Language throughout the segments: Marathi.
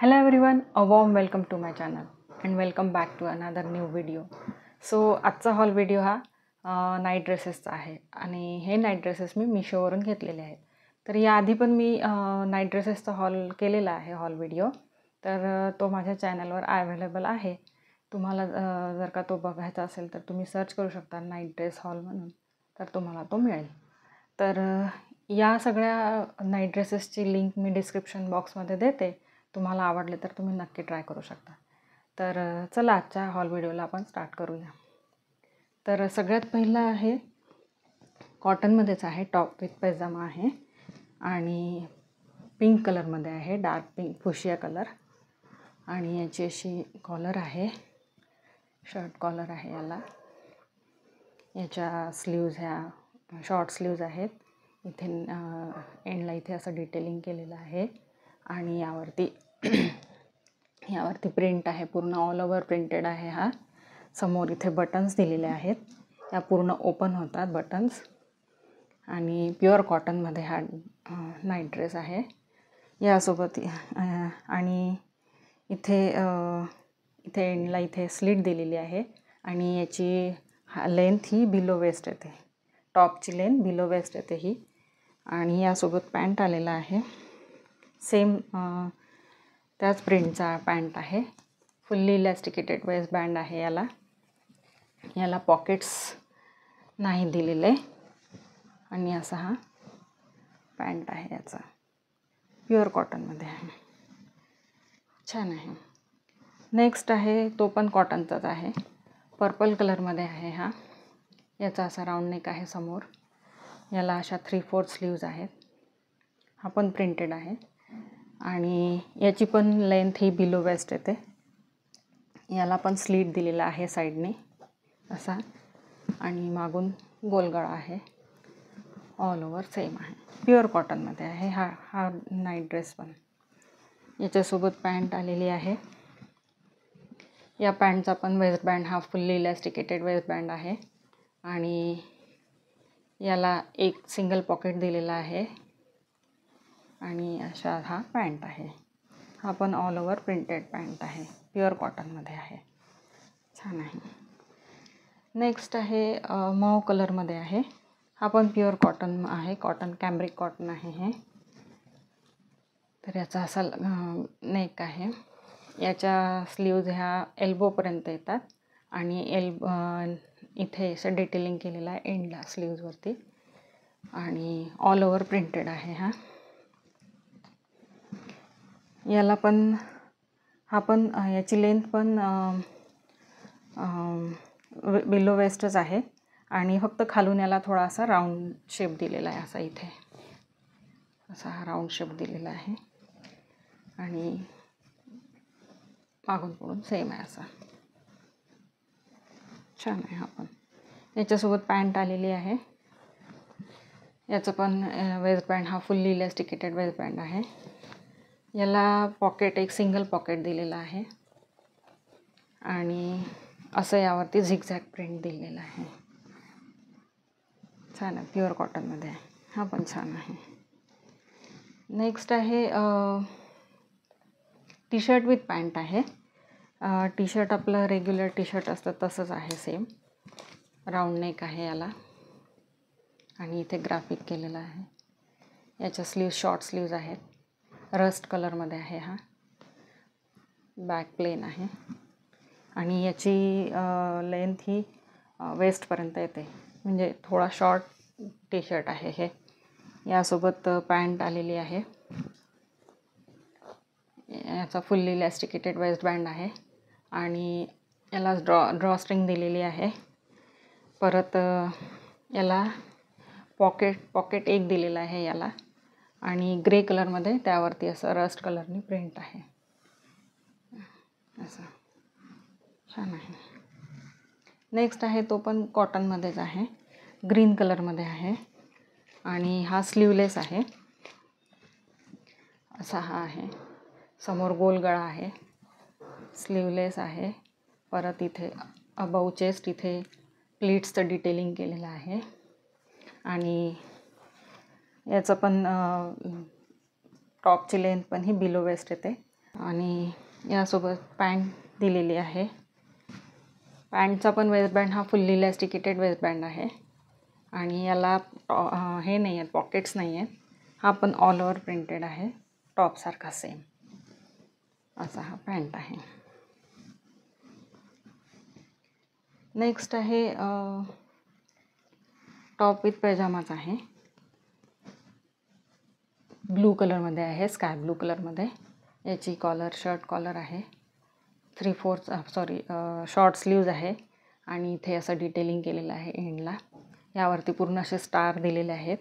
Hello everyone, a warm welcome to my channel and welcome back to another new video. So आजचा हॉल व्हिडिओ हा नाईट ड्रेसेसचा आहे आणि हे नाईट ड्रेसेस मी मिशोवरून घेतलेले आहेत. तर याआधी पण मी नाईट ड्रेसेसचा हॉल केलेला आहे हॉल व्हिडिओ. तर तो माझ्या चॅनलवर अवेलेबल आहे. तुम्हाला जर का तो बघायचा असेल तर तुम्ही सर्च करू शकता नाईट ड्रेस हॉल म्हणून, तर तुम्हाला तो मिळेल. तर या सगळ्या नाईट ड्रेसेसची लिंक मी डिस्क्रिप्शन बॉक्समध्ये देते. तुम्हाला आवडले तर तुम्ही नक्की ट्राय करू शकता. तर चला आजच्या हॉल व्हिडिओला आपण स्टार्ट करूया. तर सगळ्यात पहिलं आहे कॉटनमध्येच आहे, टॉप विथ पैजामा आहे आणि पिंक कलरमध्ये आहे, डार्क पिंक फुशिया कलर. आणि याची अशी कॉलर आहे, शर्ट कॉलर आहे याला. याच्या स्लीव्ज ह्या शॉर्ट स्लीव्ज आहेत. इथे एंडला इथे असं डिटेलिंग केलेलं आहे आणि यावरती प्रिंट आहे, पूर्ण ऑल ओव्हर प्रिंटेड आहे. हा समोर इथे बटन्स दिलेले आहेत, या पूर्ण ओपन होतात बटन्स. आणि प्युअर कॉटनमध्ये हा नाईट ड्रेस आहे. यासोबत आणि इथे एंडला इथे स्लिट दिलेली आहे आणि याची लेंथ ही बिलो वेस्ट येते, टॉपची लेंथ बिलो वेस्ट येते ही. आणि यासोबत पॅन्ट आलेला आहे, सेम त्याच प्रिंटचा पॅन्ट आहे. फुल्ली इलॅस्टिकेटेड वेस्ट बँड आहे याला पॉकेट्स नाही दिलेले. आणि असा हा पॅन्ट आहे याचा, प्युअर कॉटनमध्ये आहे, छान आहे. नेक्स्ट आहे, तो पण कॉटनचाच आहे, पर्पल कलरमध्ये आहे हा. याचा असा राऊंड नेक आहे समोर. याला अशा 3/4 स्लीव्ज आहेत. हा पण प्रिंटेड आहे आणि याची पण लेंथ ही बिलो वेस्ट येते. याला पण स्लीट दिलेला आहे साईडने असा आणि मागून गोलगळा आहे. ऑल ओव्हर सेम आहे, प्युअर कॉटनमध्ये आहे हा नाईट ड्रेस पण. याच्यासोबत पॅन्ट आलेली आहे. या पॅन्टचा पण वेस्ट बँड हा फुल्ली इलॅस्टिकेटेड वेस्ट बँड आहे आणि याला एक सिंगल पॉकेट दिलेला आहे. आणि अशा हा पॅन्ट आहे. हा पण ऑल ओव्हर प्रिंटेड पॅन्ट आहे, प्युअर कॉटनमध्ये आहे, छान आहे. नेक्स्ट आहे मॉव कलरमध्ये आहे. हा पण प्युअर कॉटन आहे, कॉटन कॅम्ब्रिक कॉटन आहे हे. तर याचा असा नेक आहे. याच्या स्लीव्ज ह्या एल्बोपर्यंत येतात आणि इथे असं डिटेलिंग केलेलं आहे एंडला स्लीव्जवरती आणि ऑल ओव्हर प्रिंटेड आहे हा. याला पण याची लेंथ पण बिलो वेस्टच आहे आणि फक्त खालून याला थोडासा राऊंड शेप दिलेला आहे, असा इथे असा हा राऊंड शेप दिलेला आहे आणि मागून पुढून सेम आहे असा, छान आहे हा पण. याच्यासोबत पॅन्ट आलेली आहे. याचं पण वेस्ट बँड हा फुल्ली इलॅस्टिकेटेड वेस्ट बँड आहे. याला पॉकेट एक सिंगल पॉकेट दिलेला आहे आणि असं यावरती झिगझॅग प्रिंट दिलेला आहे, छान आहे, प्युअर कॉटनमध्ये आहे. हा पण छान आहे. नेक्स्ट आहे टी शर्ट विथ पॅन्ट आहे. टी शर्ट आपलं रेग्युलर टी शर्ट असतं तसंच आहे, सेम राऊंड नेक आहे याला आणि इथे ग्राफिक केलेलं आहे. याच्या स्लीव्ज शॉर्ट स्लीव्ज आहेत, रस्ट कलरमध्ये आहे. हा बॅक प्लेन आहे आणि याची लेंथ ही वेस्टपर्यंत येते, म्हणजे थोडा शॉर्ट टी शर्ट आहे हे. यासोबत पॅन्ट आलेली आहे. याचा फुल्ली इलॅस्टिकेटेड वेस्ट बँड आहे आणि याला ड्रॉस्ट्रिंग दिलेली आहे. परत याला पॉकेट एक दिलेला आहे याला आणि ग्रे कलरमध्ये त्यावरती असं रस्ट कलरनी प्रिंट आहे, असं छान आहे. नेक्स्ट आहे, तो पण कॉटनमध्येच आहे, ग्रीन कलरमध्ये आहे आणि हा स्लीवलेस आहे, असा हा आहे. समोर गोलगळा आहे, स्लीवलेस आहे. परत इथे अबाऊ चेस्ट इथे प्लीट्सचं डिटेलिंग केलेलं आहे आणि याचं पण टॉपची लेंथ पण ही बिलो वेस्ट येते आणि यासोबत पॅन्ट दिलेली आहे. पॅन्टचा पण वेस्टबँड हा फुल्ली इलॅस्टिकेटेड वेस्टबँड आहे आणि याला हे नाही आहेत, पॉकेट्स नाही आहेत. हा पण ऑल ओव्हर प्रिंटेड आहे, टॉपसारखा सेम असा हा पॅन्ट आहे. नेक्स्ट आहे टॉप विथ पैजामाच आहे. ब्लू कलरमध्ये आहे, स्काय ब्लू कलरमध्ये. याची कॉलर शर्ट कॉलर आहे. 3/4 शॉर्ट स्लीव्ज आहे आणि इथे असं डिटेलिंग केलेलं आहे एंडला. यावरती पूर्ण असे स्टार दिलेले आहेत.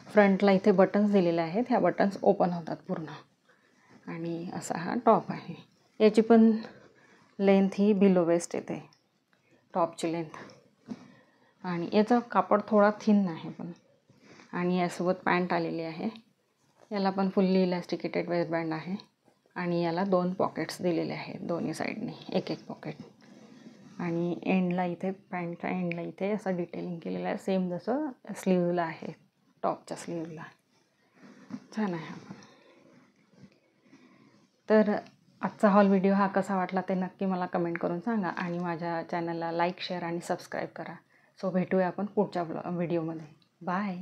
फ्रंटला इथे बटन्स दिलेले आहेत. ह्या बटन्स ओपन होतात पूर्ण आणि असा हा टॉप आहे. याची पण लेंथ ही बिलो वेस्ट येते, टॉपची लेंथ. आणि याचं कापड थोडा थिन आहे पण. आणि यासोबत पॅन्ट आलेली आहे. याला पण फुल्ली इलॅस्टिकेटेड वेस्टबँड आहे आणि याला 2 पॉकेट्स दिलेले आहेत दोन्ही साईडने, एक पॉकेट. आणि एंडला इथे पॅन्टच्या एंडला इथे असं डिटेलिंग केलेलं आहे, सेम जसं स्लीवला आहे, टॉपच्या स्लीवला. छान आहे हा. तर आजचा हॉल व्हिडिओ हा कसा वाटला ते नक्की मला कमेंट करून सांगा आणि माझ्या चॅनलला लाईक, शेअर आणि सबस्क्राईब करा. सो भेटूया आपण पुढच्या व्हिडिओमध्ये. बाय.